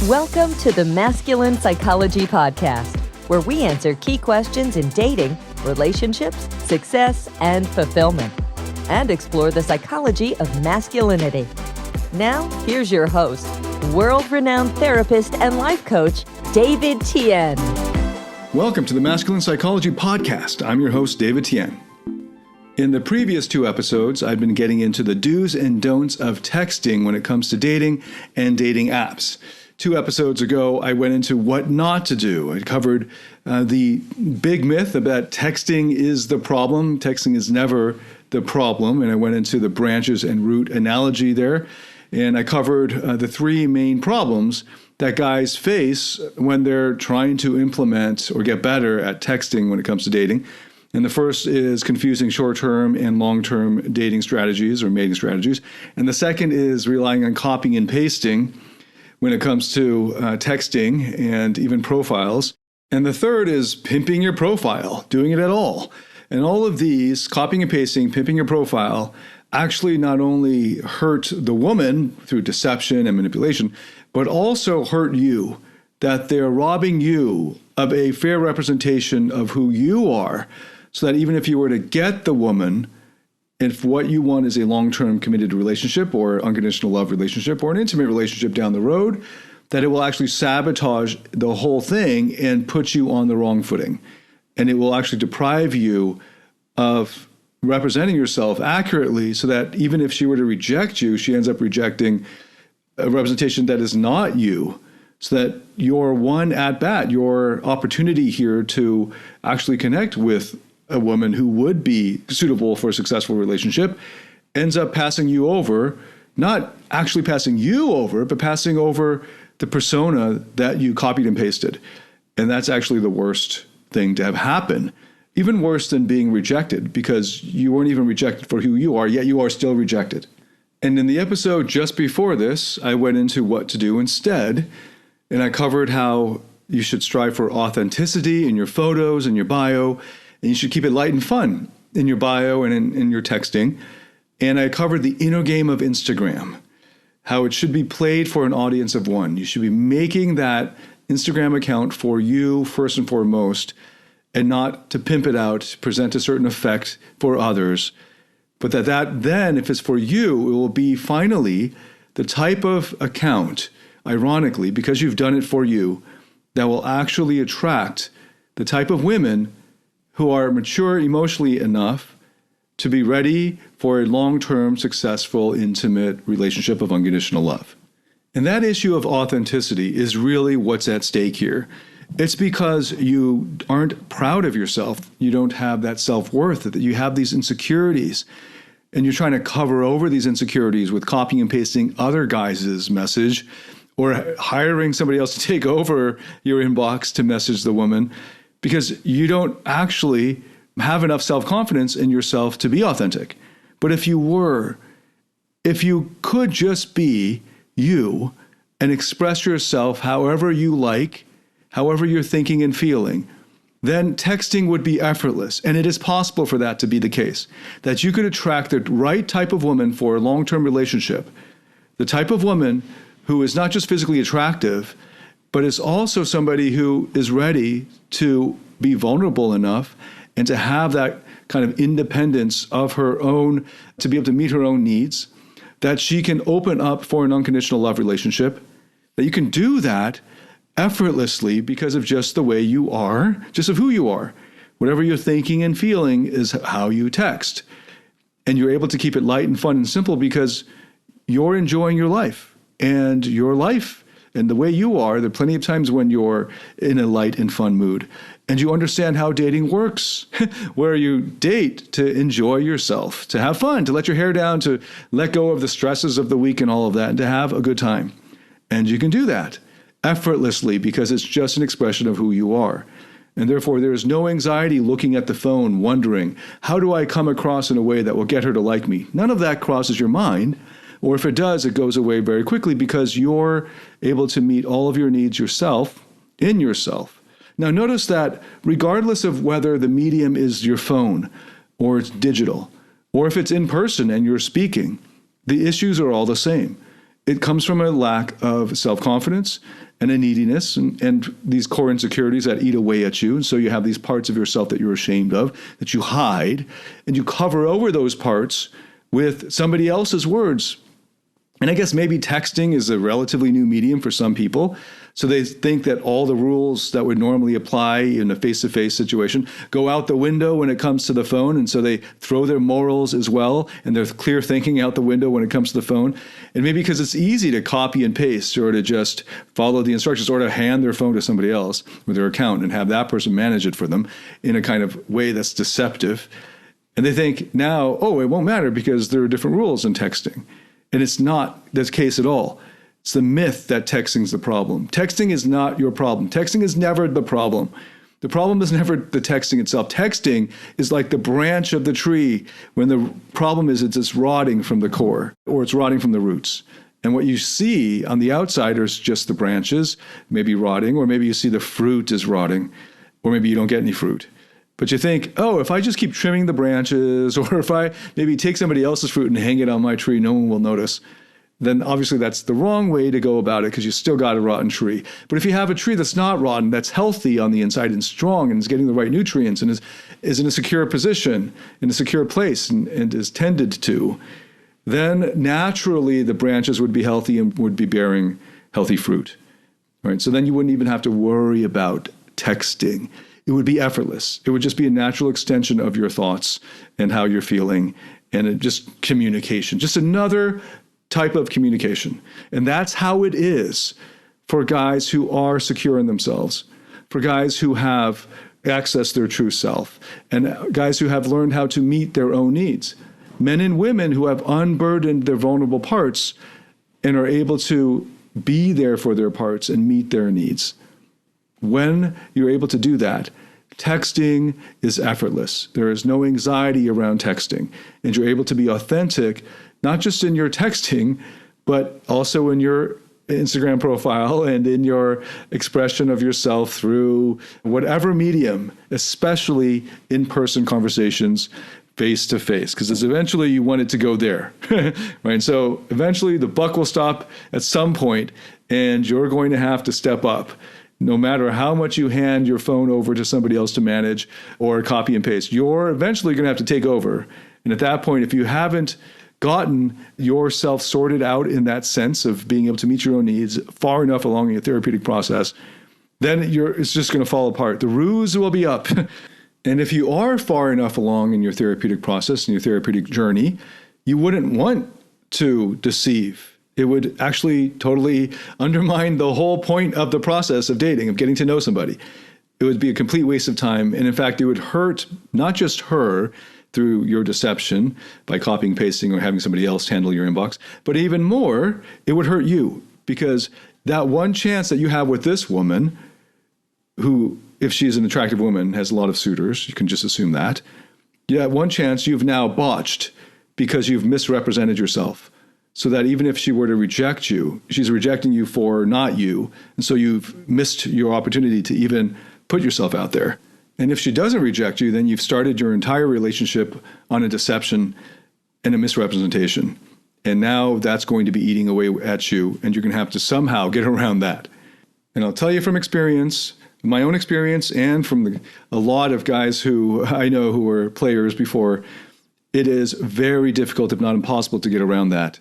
Welcome to the Masculine Psychology Podcast, where we answer key questions in dating, relationships, success, and fulfillment, and explore the psychology of masculinity. Now, here's your host, world-renowned therapist and life coach, David Tian. Welcome to the Masculine Psychology Podcast. I'm your host, David Tian. In the previous two episodes, I've been getting into the do's and don'ts of texting when it comes to dating and dating apps. 2 episodes ago, I went into what not to do. I covered the big myth about texting is the problem. Texting is never the problem. And I went into the branches and root analogy there. And I covered the 3 main problems that guys face when they're trying to implement or get better at texting when it comes to dating. And the first is confusing short-term and long-term dating strategies or mating strategies. And the second is relying on copying and pasting when it comes to texting and even profiles. And the third is pimping your profile, doing it at all. And all of these, copying and pasting, pimping your profile, actually not only hurt the woman through deception and manipulation, but also hurt you, that they're robbing you of a fair representation of who you are, so that even if you were to get the woman, if what you want is a long-term committed relationship or unconditional love relationship or an intimate relationship down the road, that it will actually sabotage the whole thing and put you on the wrong footing. And it will actually deprive you of representing yourself accurately, so that even if she were to reject you, she ends up rejecting a representation that is not you, so that your one at bat, your opportunity here to actually connect with a woman who would be suitable for a successful relationship ends up passing you over, not actually passing you over, but passing over the persona that you copied and pasted. And that's actually the worst thing to have happen, even worse than being rejected, because you weren't even rejected for who you are, yet you are still rejected. And in the episode just before this, I went into what to do instead, and I covered how you should strive for authenticity in your photos and your bio, and you should keep it light and fun in your bio and in your texting. And I covered the inner game of Instagram, how it should be played for an audience of one. You should be making that Instagram account for you first and foremost, and not to pimp it out, present a certain effect for others. But that then, if it's for you, it will be finally the type of account, ironically, because you've done it for you, that will actually attract the type of women who are mature emotionally enough to be ready for a long-term, successful, intimate relationship of unconditional love. And that issue of authenticity is really what's at stake here. It's because you aren't proud of yourself. You don't have that self-worth, that you have these insecurities, and you're trying to cover over these insecurities with copying and pasting other guys' message, or hiring somebody else to take over your inbox to message the woman, because you don't actually have enough self-confidence in yourself to be authentic. But if you could just be you and express yourself however you like, however you're thinking and feeling, then texting would be effortless. And it is possible for that to be the case, that you could attract the right type of woman for a long-term relationship, the type of woman who is not just physically attractive, but is also somebody who is ready to be vulnerable enough and to have that kind of independence of her own, to be able to meet her own needs, that she can open up for an unconditional love relationship, that you can do that effortlessly because of just the way you are, just of who you are. Whatever you're thinking and feeling is how you text. And you're able to keep it light and fun and simple because you're enjoying your life. And your life and the way you are, there are plenty of times when you're in a light and fun mood. And you understand how dating works, where you date to enjoy yourself, to have fun, to let your hair down, to let go of the stresses of the week and all of that, and to have a good time. And you can do that effortlessly because it's just an expression of who you are. And therefore, there is no anxiety looking at the phone, wondering, how do I come across in a way that will get her to like me? None of that crosses your mind. Or if it does, it goes away very quickly because you're able to meet all of your needs yourself, in yourself. Now, notice that regardless of whether the medium is your phone or it's digital, or if it's in person and you're speaking, the issues are all the same. it comes from a lack of self-confidence and a neediness and these core insecurities that eat away at you. And so you have these parts of yourself that you're ashamed of, that you hide, and you cover over those parts with somebody else's words. And I guess maybe texting is a relatively new medium for some people. So they think that all the rules that would normally apply in a face-to-face situation go out the window when it comes to the phone. And so they throw their morals as well and their clear thinking out the window when it comes to the phone. And maybe because it's easy to copy and paste or to just follow the instructions or to hand their phone to somebody else with their account and have that person manage it for them in a kind of way that's deceptive. And they think now, oh, it won't matter because there are different rules in texting. And it's not the case at all. It's the myth that texting is the problem. Texting is not your problem. Texting is never the problem. The problem is never the texting itself. Texting is like the branch of the tree when the problem is it's rotting from the core or it's rotting from the roots. And what you see on the outside is just the branches, maybe rotting, or maybe you see the fruit is rotting, or maybe you don't get any fruit. But you think, oh, if I just keep trimming the branches, or if I maybe take somebody else's fruit and hang it on my tree, no one will notice. Then obviously that's the wrong way to go about it because you still got a rotten tree. But if you have a tree that's not rotten, that's healthy on the inside and strong and is getting the right nutrients and is in a secure position, in a secure place and is tended to, then naturally the branches would be healthy and would be bearing healthy fruit. Right? So then you wouldn't even have to worry about texting. It would be effortless. It would just be a natural extension of your thoughts and how you're feeling and just communication, just another type of communication. And that's how it is for guys who are secure in themselves, for guys who have accessed their true self, and guys who have learned how to meet their own needs. Men and women who have unburdened their vulnerable parts and are able to be there for their parts and meet their needs. When you're able to do that, texting is effortless. There is no anxiety around texting, and you're able to be authentic, not just in your texting, but also in your Instagram profile and in your expression of yourself through whatever medium, especially in-person conversations, face-to-face, because eventually you want it to go there, right? So eventually the buck will stop at some point, and you're going to have to step up. No matter how much you hand your phone over to somebody else to manage or copy and paste, you're eventually going to have to take over. And at that point, if you haven't gotten yourself sorted out in that sense of being able to meet your own needs far enough along in your therapeutic process, then it's just going to fall apart. The ruse will be up. And if you are far enough along in your therapeutic process and your therapeutic journey, you wouldn't want to deceive. It would actually totally undermine the whole point of the process of dating, of getting to know somebody. It would be a complete waste of time. And in fact, it would hurt not just her through your deception by copying, pasting, or having somebody else handle your inbox, but even more, it would hurt you because that one chance that you have with this woman, who, if she's an attractive woman, has a lot of suitors, you can just assume that, yeah, one chance you've now botched because you've misrepresented yourself. So that even if she were to reject you, she's rejecting you for not you. And so you've missed your opportunity to even put yourself out there. And if she doesn't reject you, then you've started your entire relationship on a deception and a misrepresentation. And now that's going to be eating away at you, and you're going to have to somehow get around that. And I'll tell you from experience, my own experience, and from a lot of guys who I know who were players before, it is very difficult, if not impossible, to get around that.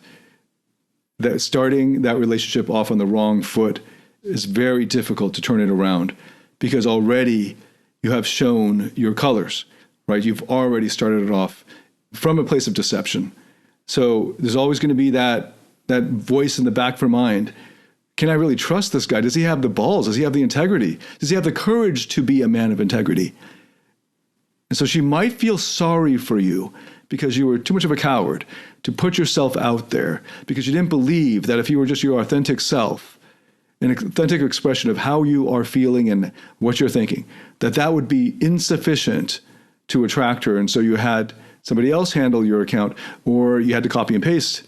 That starting that relationship off on the wrong foot is very difficult to turn it around because already you have shown your colors, right? You've already started it off from a place of deception. So there's always going to be that voice in the back of your mind. Can I really trust this guy? Does he have the balls? Does he have the integrity? Does he have the courage to be a man of integrity? And so she might feel sorry for you because you were too much of a coward to put yourself out there, because you didn't believe that if you were just your authentic self, an authentic expression of how you are feeling and what you're thinking, that would be insufficient to attract her. And so you had somebody else handle your account, or you had to copy and paste.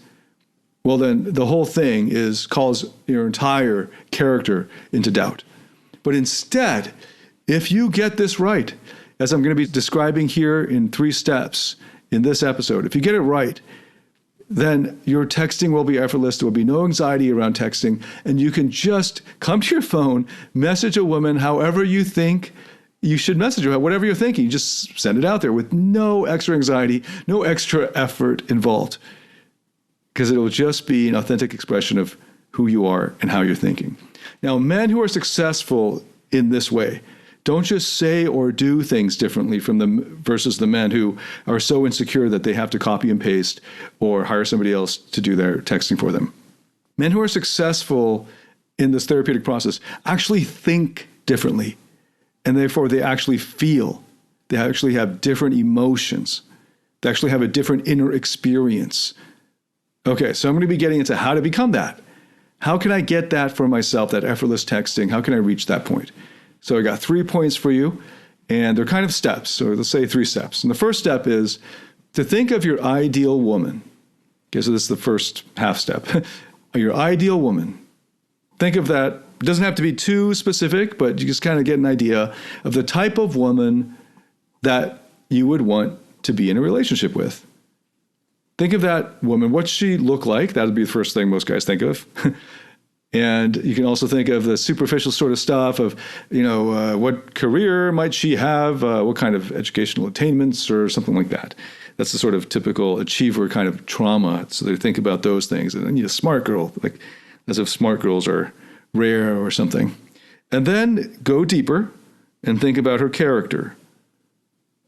Well, then the whole thing calls your entire character into doubt. But instead, if you get this right, as I'm going to be describing here in 3 steps in this episode, if you get it right, then your texting will be effortless. There will be no anxiety around texting. And you can just come to your phone, message a woman however you think you should message her, whatever you're thinking. Just send it out there with no extra anxiety, no extra effort involved. Because it will just be an authentic expression of who you are and how you're thinking. Now, men who are successful in this way don't just say or do things differently from them versus the men who are so insecure that they have to copy and paste or hire somebody else to do their texting for them. Men who are successful in this therapeutic process actually think differently, and therefore they actually feel. They actually have different emotions. They actually have a different inner experience. Okay, so I'm going to be getting into how to become that. How can I get that for myself, that effortless texting? How can I reach that point? So I got 3 points for you, and they're kind of steps. So let's say 3 steps. And the first step is to think of your ideal woman. Okay, so this is the first half step. Your ideal woman. Think of that. It doesn't have to be too specific, but you just kind of get an idea of the type of woman that you would want to be in a relationship with. Think of that woman. What's she look like? That would be the first thing most guys think of. And you can also think of the superficial sort of stuff of, what career might she have? What kind of educational attainments or something like that. That's the sort of typical achiever kind of trauma. So they think about those things. And then you need a smart girl, like as if smart girls are rare or something. And then go deeper and think about her character.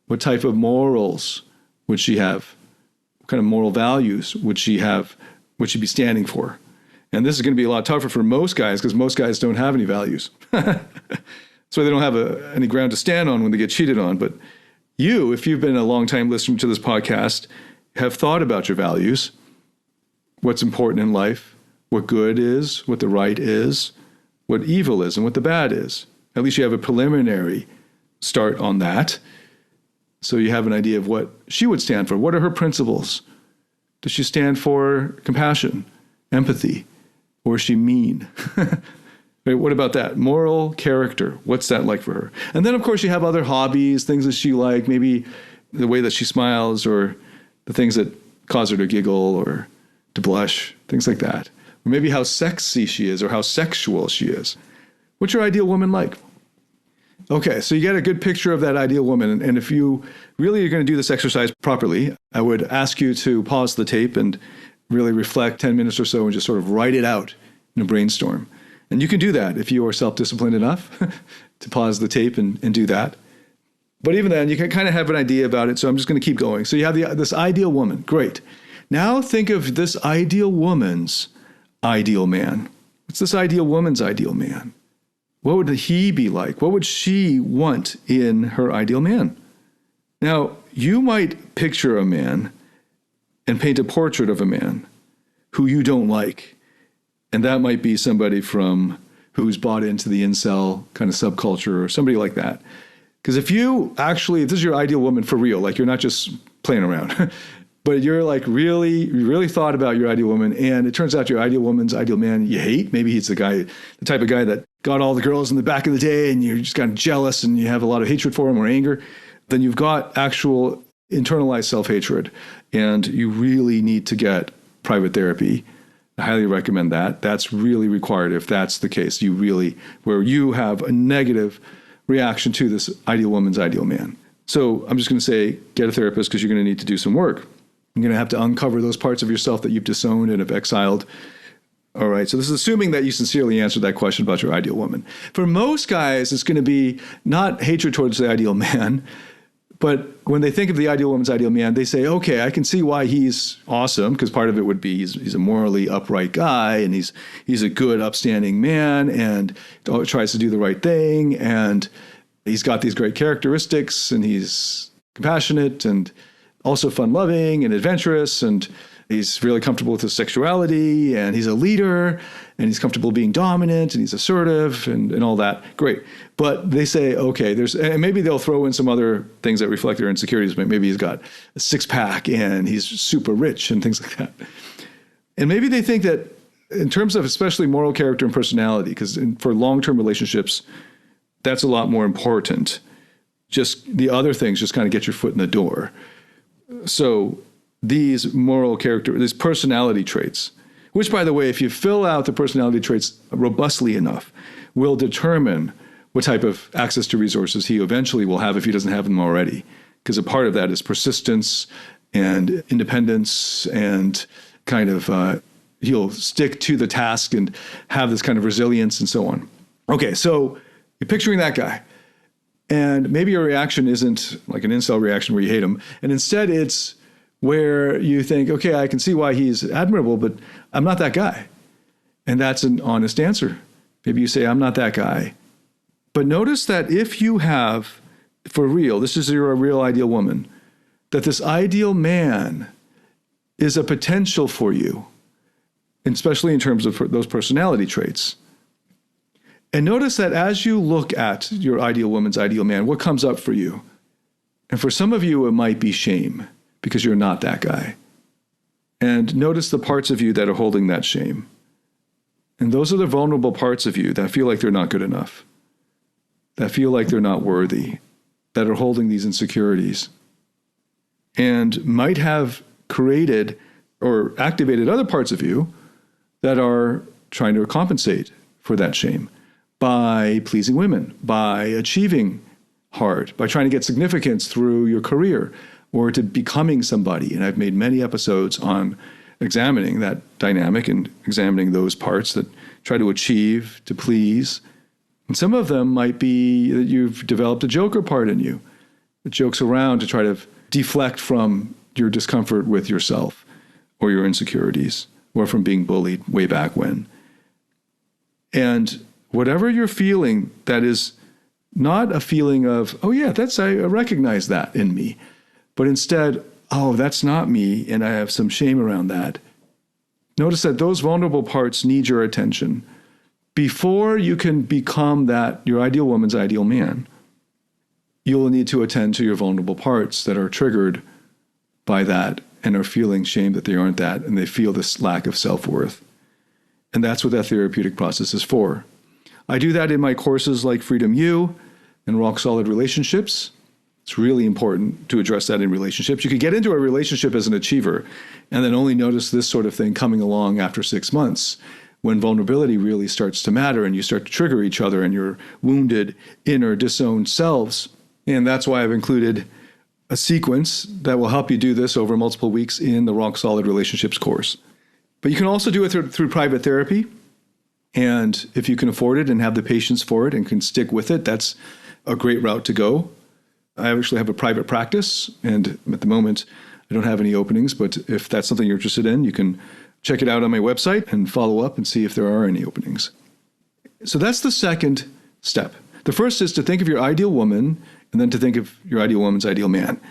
What type of morals would she have? What kind of moral values would she have? Would she be standing for? And this is going to be a lot tougher for most guys because most guys don't have any values. So they don't have any ground to stand on when they get cheated on. But you, if you've been a long time listener to this podcast, have thought about your values, what's important in life, what good is, what the right is, what evil is, and what the bad is. At least you have a preliminary start on that. So you have an idea of what she would stand for. What are her principles? Does she stand for compassion, empathy? Or is she mean? Right, what about that? Moral character. What's that like for her? And then, of course, you have other hobbies, things that she like, maybe the way that she smiles or the things that cause her to giggle or to blush, things like that. Or maybe how sexy she is or how sexual she is. What's your ideal woman like? Okay, so you get a good picture of that ideal woman. And if you really are going to do this exercise properly, I would ask you to pause the tape and really reflect 10 minutes or so and just sort of write it out in a brainstorm. And you can do that if you are self-disciplined enough to pause the tape and do that. But even then, you can kind of have an idea about it. So I'm just going to keep going. So you have this ideal woman. Great. Now think of this ideal woman's ideal man. What's this ideal woman's ideal man? What would he be like? What would she want in her ideal man? Now, you might picture a man and paint a portrait of a man who you don't like. And that might be somebody who's bought into the incel kind of subculture or somebody like that. Because if this is your ideal woman for real, like you're not just playing around, but you're like you really thought about your ideal woman, and it turns out your ideal woman's ideal man you hate. Maybe he's the type of guy that got all the girls in the back of the day and you're just kind of jealous and you have a lot of hatred for him or anger. Then you've got actual internalized self-hatred, and you really need to get private therapy. I highly recommend that. That's really required if that's the case. Where you have a negative reaction to this ideal woman's ideal man. So I'm just going to say, get a therapist because you're going to need to do some work. You're going to have to uncover those parts of yourself that you've disowned and have exiled. All right, so this is assuming that you sincerely answered that question about your ideal woman. For most guys, it's going to be not hatred towards the ideal man, but when they think of the ideal woman's ideal man, they say, okay, I can see why he's awesome, because part of it would be he's a morally upright guy, and he's a good, upstanding man, and tries to do the right thing, and he's got these great characteristics, and he's compassionate, and also fun-loving and adventurous, and he's really comfortable with his sexuality, and he's a leader, and he's comfortable being dominant, and he's assertive, and all that. Great. But they say, okay, and maybe they'll throw in some other things that reflect their insecurities. Maybe he's got a six-pack, and he's super rich, and things like that. And maybe they think that in terms of especially moral character and personality, because for long-term relationships, that's a lot more important. Just the other things just kind of get your foot in the door. So these these personality traits, which, by the way, if you fill out the personality traits robustly enough, will determine what type of access to resources he eventually will have if he doesn't have them already. Because a part of that is persistence and independence, and kind of he'll stick to the task and have this kind of resilience and so on. Okay, so you're picturing that guy. And maybe your reaction isn't like an incel reaction where you hate him. And instead it's where you think, okay, I can see why he's admirable, but I'm not that guy. And that's an honest answer. Maybe you say, I'm not that guy. But notice that if you have, for real, this is your real ideal woman, that this ideal man is a potential for you, especially in terms of those personality traits. And notice that as you look at your ideal woman's ideal man, what comes up for you? And for some of you, it might be shame because you're not that guy. And notice the parts of you that are holding that shame. And those are the vulnerable parts of you that feel like they're not good enough, that feel like they're not worthy, that are holding these insecurities, and might have created or activated other parts of you that are trying to compensate for that shame by pleasing women, by achieving hard, by trying to get significance through your career or to becoming somebody. And I've made many episodes on examining that dynamic and examining those parts that try to achieve, to please. And some of them might be that you've developed a joker part in you that jokes around to try to deflect from your discomfort with yourself or your insecurities or from being bullied way back when. And whatever you're feeling that is not a feeling of, oh yeah, I recognize that in me, but instead, oh, that's not me, and I have some shame around that. Notice that those vulnerable parts need your attention. Before you can become that, your ideal woman's ideal man, you'll need to attend to your vulnerable parts that are triggered by that and are feeling shame that they aren't that, and they feel this lack of self-worth. And that's what that therapeutic process is for. I do that in my courses like Freedom U and Rock Solid Relationships. It's really important to address that in relationships. You could get into a relationship as an achiever and then only notice this sort of thing coming along after 6 months, when vulnerability really starts to matter and you start to trigger each other and your wounded, inner, disowned selves. And that's why I've included a sequence that will help you do this over multiple weeks in the Rock Solid Relationships course. But you can also do it through private therapy. And if you can afford it and have the patience for it and can stick with it, that's a great route to go. I actually have a private practice, and at the moment, I don't have any openings, but if that's something you're interested in, you can check it out on my website and follow up and see if there are any openings. So that's the second step. The first is to think of your ideal woman, and then to think of your ideal woman's ideal man.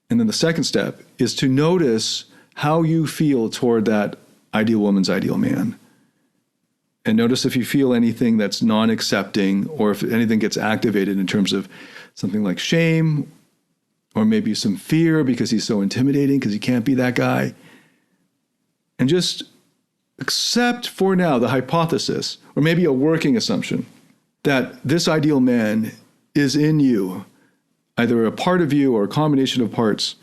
And then the second step is to notice how you feel toward that ideal woman's ideal man. And notice if you feel anything that's non-accepting, or if anything gets activated in terms of something like shame, or maybe some fear because he's so intimidating because he can't be that guy. And just accept for now the hypothesis, or maybe a working assumption, that this ideal man is in you, either a part of you or a combination of parts.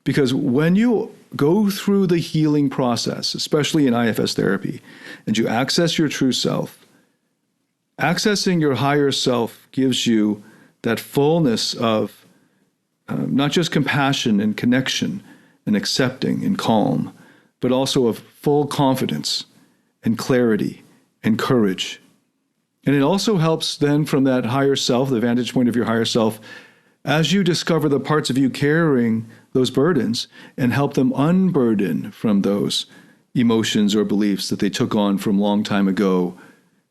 Because when you go through the healing process, especially in IFS therapy, and you access your true self, accessing your higher self gives you that fullness of not just compassion and connection and accepting and calm, but also of full confidence and clarity and courage. And it also helps then from that higher self, the vantage point of your higher self, as you discover the parts of you carrying those burdens and help them unburden from those emotions or beliefs that they took on from a long time ago,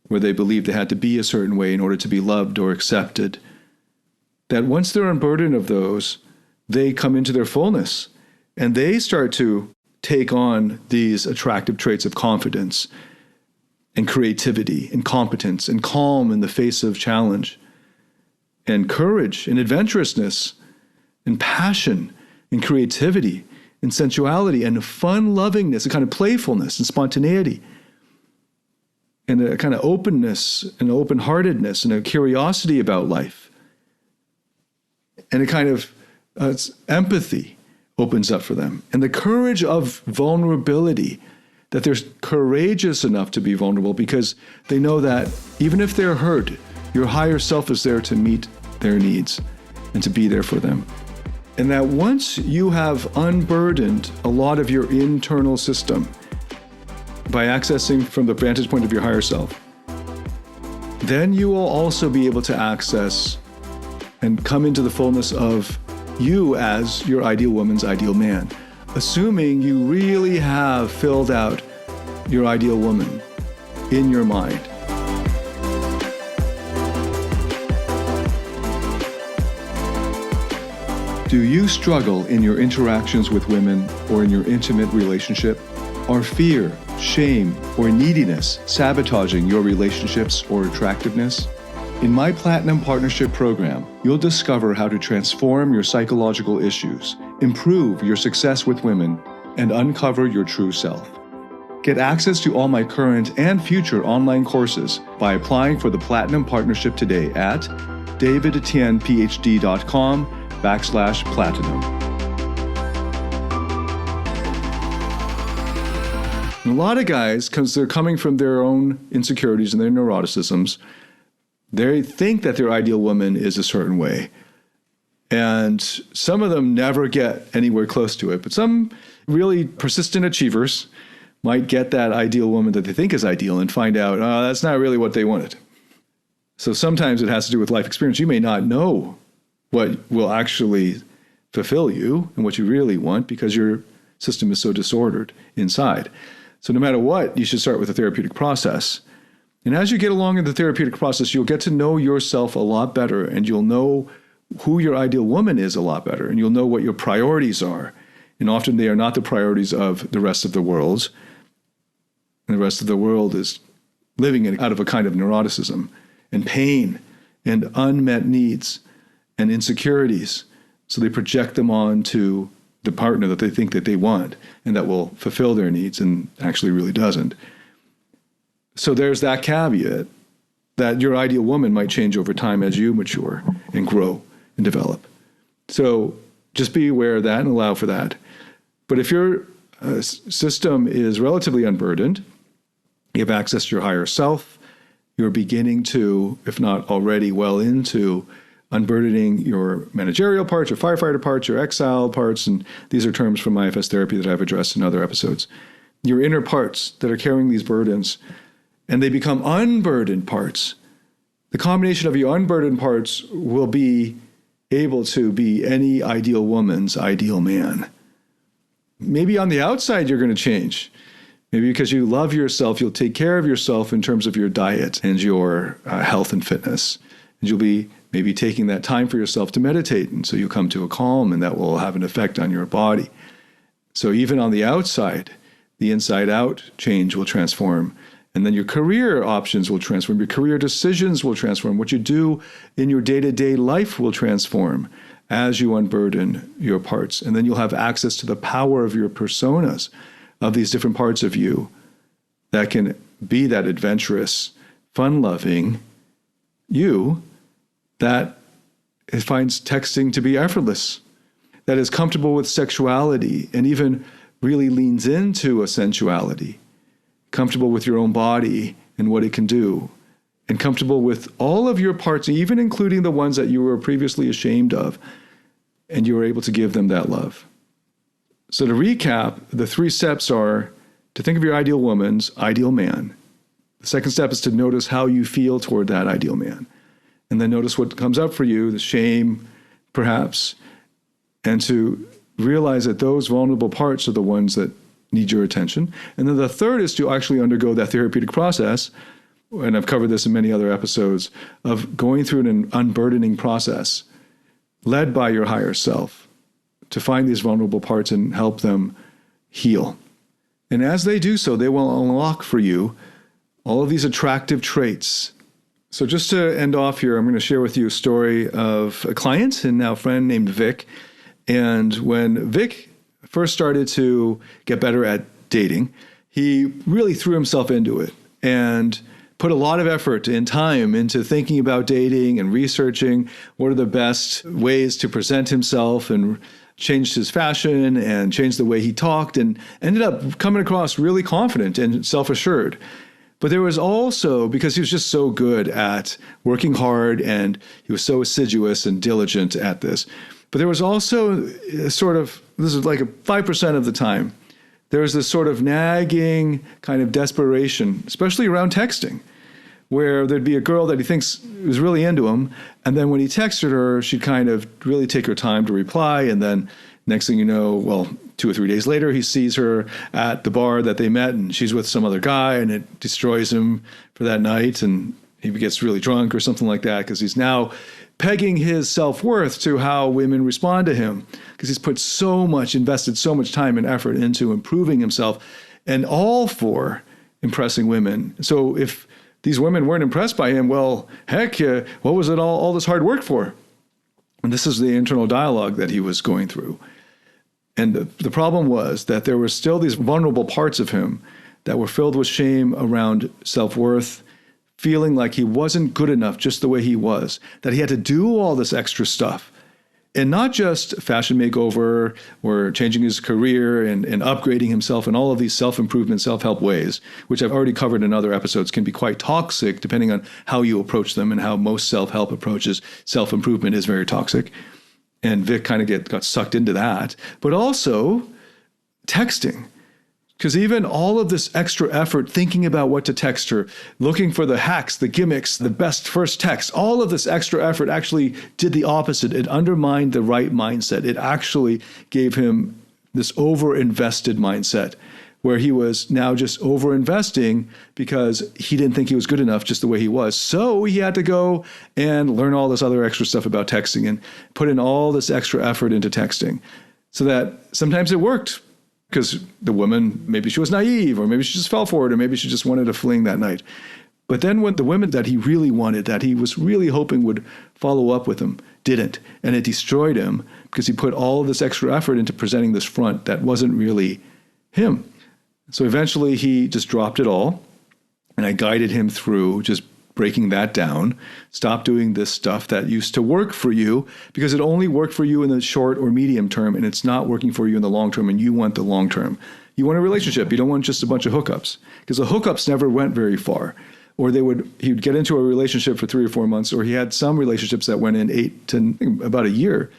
where they believed they had to be a certain way in order to be loved or accepted. That once they're unburdened of those, they come into their fullness and they start to take on these attractive traits of confidence and creativity and competence and calm in the face of challenge and courage and adventurousness and passion and creativity and sensuality and fun-lovingness, a kind of playfulness and spontaneity and a kind of openness and open-heartedness and a curiosity about life and a kind of empathy opens up for them. And the courage of vulnerability, that they're courageous enough to be vulnerable because they know that even if they're hurt, your higher self is there to meet their needs and to be there for them. And that once you have unburdened a lot of your internal system by accessing from the vantage point of your higher self, then you will also be able to access and come into the fullness of you as your ideal woman's ideal man, assuming you really have filled out your ideal woman in your mind. Do you struggle in your interactions with women or in your intimate relationship? Are fear, shame, or neediness sabotaging your relationships or attractiveness? In my Platinum Partnership Program, you'll discover how to transform your psychological issues, improve your success with women, and uncover your true self. Get access to all my current and future online courses by applying for the Platinum Partnership today at davidtianphd.com/platinum. And a lot of guys, because they're coming from their own insecurities and their neuroticisms, they think that their ideal woman is a certain way. And some of them never get anywhere close to it. But some really persistent achievers might get that ideal woman that they think is ideal and find out, oh, that's not really what they wanted. So sometimes it has to do with life experience. You may not know what will actually fulfill you and what you really want because your system is so disordered inside. So no matter what, you should start with a therapeutic process. And as you get along in the therapeutic process, you'll get to know yourself a lot better, and you'll know who your ideal woman is a lot better, and you'll know what your priorities are. And often they are not the priorities of the rest of the world. And the rest of the world is living out of a kind of neuroticism and pain and unmet needs and insecurities. So they project them on to the partner that they think that they want and that will fulfill their needs and actually really doesn't. So there's that caveat that your ideal woman might change over time as you mature and grow and develop. So just be aware of that and allow for that. But if your system is relatively unburdened, you have access to your higher self, you're beginning to, if not already well into, unburdening your managerial parts, your firefighter parts, your exile parts, and these are terms from IFS therapy that I've addressed in other episodes. Your inner parts that are carrying these burdens, and they become unburdened parts. The combination of your unburdened parts will be able to be any ideal woman's ideal man. Maybe on the outside you're going to change. Maybe because you love yourself, you'll take care of yourself in terms of your diet and your health and fitness. And you'll be maybe taking that time for yourself to meditate. And so you'll come to a calm, and that will have an effect on your body. So even on the outside, the inside out change will transform. And then your career options will transform. Your career decisions will transform. What you do in your day-to-day life will transform as you unburden your parts. And then you'll have access to the power of your personas, of these different parts of you that can be that adventurous, fun-loving you that finds texting to be effortless, that is comfortable with sexuality and even really leans into a sensuality, comfortable with your own body and what it can do, and comfortable with all of your parts, even including the ones that you were previously ashamed of, and you were able to give them that love. So to recap, the 3 steps are to think of your ideal woman's ideal man. The second step is to notice how you feel toward that ideal man. And then notice what comes up for you, the shame, perhaps, and to realize that those vulnerable parts are the ones that need your attention. And then the third is to actually undergo that therapeutic process, and I've covered this in many other episodes, of going through an unburdening process led by your higher self to find these vulnerable parts and help them heal. And as they do so, they will unlock for you all of these attractive traits. So just to end off here, I'm going to share with you a story of a client and now friend named Vic. And when Vic first started to get better at dating, he really threw himself into it and put a lot of effort and time into thinking about dating and researching what are the best ways to present himself and changed his fashion and changed the way he talked and ended up coming across really confident and self-assured. But there was also, because he was just so good at working hard and he was so assiduous and diligent at this, but there was also sort of, this is like 5% of the time, there was this sort of nagging kind of desperation, especially around texting, where there'd be a girl that he thinks was really into him, and then when he texted her, she'd kind of really take her time to reply, and then next thing you know, well, 2 or 3 days later, he sees her at the bar that they met, and she's with some other guy, and it destroys him for that night, and he gets really drunk or something like that, because he's now pegging his self-worth to how women respond to him, because he's invested so much time and effort into improving himself, and all for impressing women. So if these women weren't impressed by him, well, heck, what was it all this hard work for? And this is the internal dialogue that he was going through. And the problem was that there were still these vulnerable parts of him that were filled with shame around self-worth, feeling like he wasn't good enough just the way he was, that he had to do all this extra stuff. And not just fashion makeover or changing his career and upgrading himself in all of these self-improvement, self-help ways, which I've already covered in other episodes, can be quite toxic depending on how you approach them and how most self-help approaches. Self-improvement is very toxic. And Vic kind of got sucked into that. But also texting. Because even all of this extra effort thinking about what to text her, looking for the hacks, the gimmicks, the best first text, all of this extra effort actually did the opposite. It undermined the right mindset. It actually gave him this over-invested mindset where he was now just over-investing because he didn't think he was good enough just the way he was. So he had to go and learn all this other extra stuff about texting and put in all this extra effort into texting so that sometimes it worked. Because the woman, maybe she was naive, or maybe she just fell for it, or maybe she just wanted a fling that night. But then when the women that he really wanted, that he was really hoping would follow up with him, didn't. And it destroyed him because he put all of this extra effort into presenting this front that wasn't really him. So eventually he just dropped it all. And I guided him through just breaking that down. Stop doing this stuff that used to work for you because it only worked for you in the short or medium term, and it's not working for you in the long term, and you want the long term. You want a relationship. You don't want just a bunch of hookups, because the hookups never went very far. Or he would get into a relationship for 3 or 4 months, or he had some relationships that went in 8 to about a year,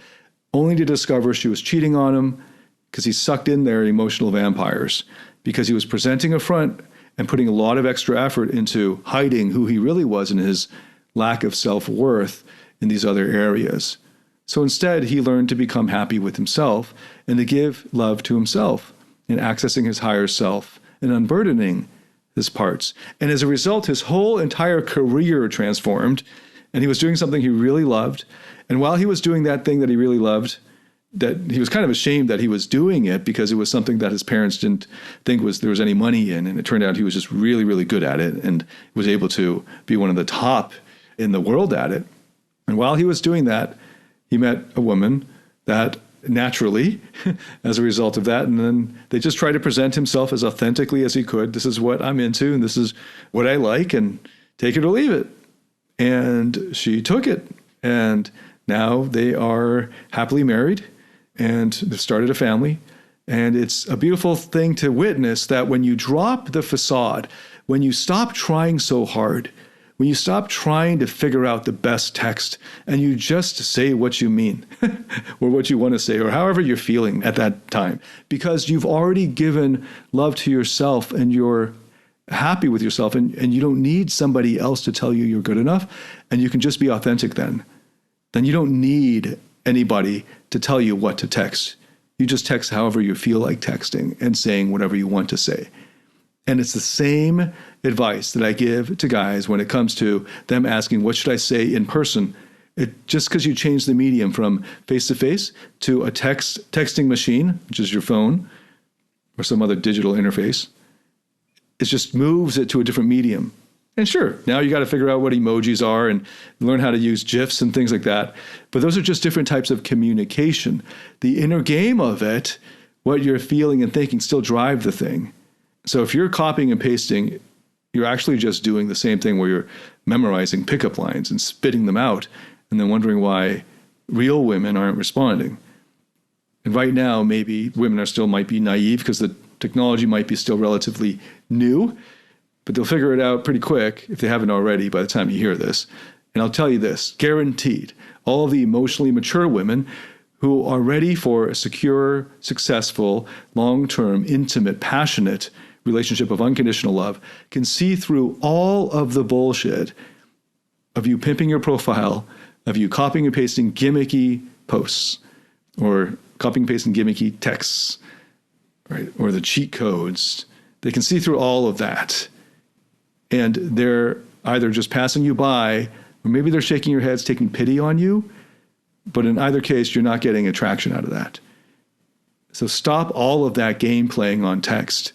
only to discover she was cheating on him because he sucked in their emotional vampires, because he was presenting a front and putting a lot of extra effort into hiding who he really was and his lack of self-worth in these other areas. So instead, he learned to become happy with himself and to give love to himself and accessing his higher self and unburdening his parts. And as a result, his whole entire career transformed, and he was doing something he really loved. And while he was doing that thing that he really loved, that he was kind of ashamed that he was doing it because it was something that his parents didn't think there was any money in. And it turned out he was just really, really good at it and was able to be one of the top in the world at it. And while he was doing that, he met a woman that naturally, as a result of that, and then they just tried to present himself as authentically as he could. This is what I'm into and this is what I like, and take it or leave it. And she took it. And now they are happily married. And they've started a family. And it's a beautiful thing to witness that when you drop the facade, when you stop trying so hard, when you stop trying to figure out the best text and you just say what you mean or what you want to say or however you're feeling at that time, because you've already given love to yourself and you're happy with yourself and you don't need somebody else to tell you you're good enough, and you can just be authentic then you don't need anybody to tell you what to text. You just text however you feel like texting and saying whatever you want to say. And it's the same advice that I give to guys when it comes to them asking, what should I say in person? Just because you change the medium from face-to-face to a texting machine, which is your phone or some other digital interface, it just moves it to a different medium. And sure, now you got to figure out what emojis are and learn how to use GIFs and things like that. But those are just different types of communication. The inner game of it, what you're feeling and thinking, still drive the thing. So if you're copying and pasting, you're actually just doing the same thing where you're memorizing pickup lines and spitting them out and then wondering why real women aren't responding. And right now, maybe women might be naive because the technology might be still relatively new, but they'll figure it out pretty quick if they haven't already by the time you hear this. And I'll tell you this, guaranteed, all of the emotionally mature women who are ready for a secure, successful, long-term, intimate, passionate relationship of unconditional love can see through all of the bullshit of you pimping your profile, of you copying and pasting gimmicky posts, or copying and pasting gimmicky texts, right? Or the cheat codes. They can see through all of that. And they're either just passing you by, or maybe they're shaking your heads, taking pity on you. But in either case, you're not getting attraction out of that. So stop all of that game playing on text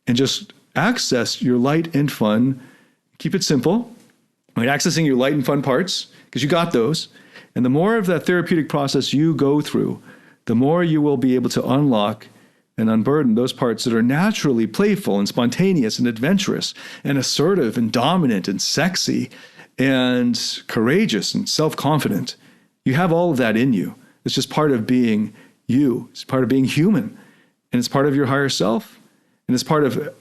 and just access your light and fun. Keep it simple. Right? Accessing your light and fun parts, because you got those. And the more of that therapeutic process you go through, the more you will be able to unlock and unburden those parts that are naturally playful and spontaneous and adventurous and assertive and dominant and sexy and courageous and self-confident. You have all of that in you. It's just part of being you. It's part of being human. And it's part of your higher self. And it's part of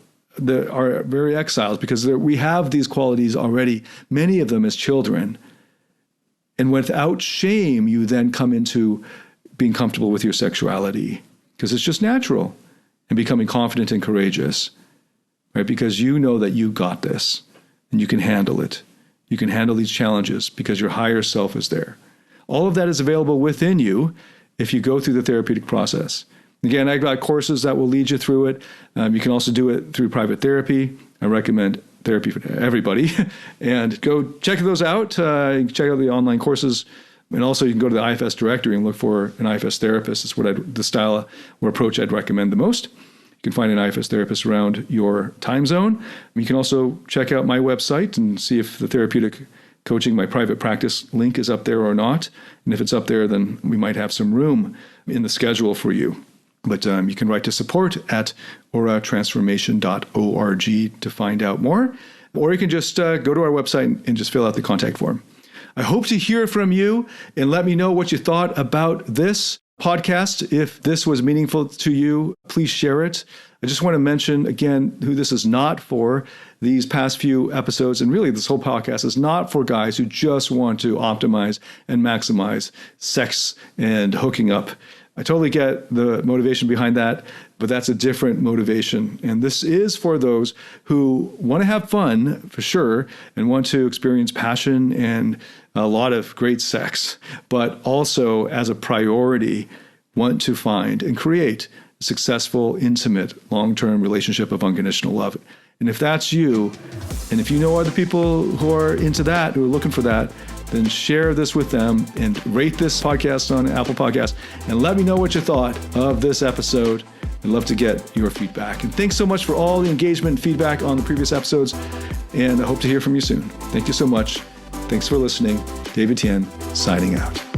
our very exiles, because we have these qualities already, many of them as children. And without shame, you then come into being comfortable with your sexuality, because it's just natural, and becoming confident and courageous, right? Because you know that you got this and you can handle it. You can handle these challenges because your higher self is there. All of that is available within you if you go through the therapeutic process. Again, I've got courses that will lead you through it. You can also do it through private therapy. I recommend therapy for everybody. And go check those out. Check out the online courses. And also you can go to the IFS directory and look for an IFS therapist. It's the style or approach I'd recommend the most. You can find an IFS therapist around your time zone. You can also check out my website and see if the therapeutic coaching, my private practice link is up there or not. And if it's up there, then we might have some room in the schedule for you. But you can write to support at auratransformation.org to find out more. Or you can just go to our website and just fill out the contact form. I hope to hear from you and let me know what you thought about this podcast. If this was meaningful to you, please share it. I just want to mention again who this is not for. These past few episodes, and really this whole podcast, is not for guys who just want to optimize and maximize sex and hooking up. I totally get the motivation behind that, but that's a different motivation. And this is for those who want to have fun, for sure, and want to experience passion and a lot of great sex, but also as a priority, want to find and create a successful, intimate, long-term relationship of unconditional love. And if that's you, and if you know other people who are into that, who are looking for that, then share this with them and rate this podcast on Apple Podcasts and let me know what you thought of this episode. I'd love to get your feedback. And thanks so much for all the engagement and feedback on the previous episodes. And I hope to hear from you soon. Thank you so much. Thanks for listening. David Tian, signing out.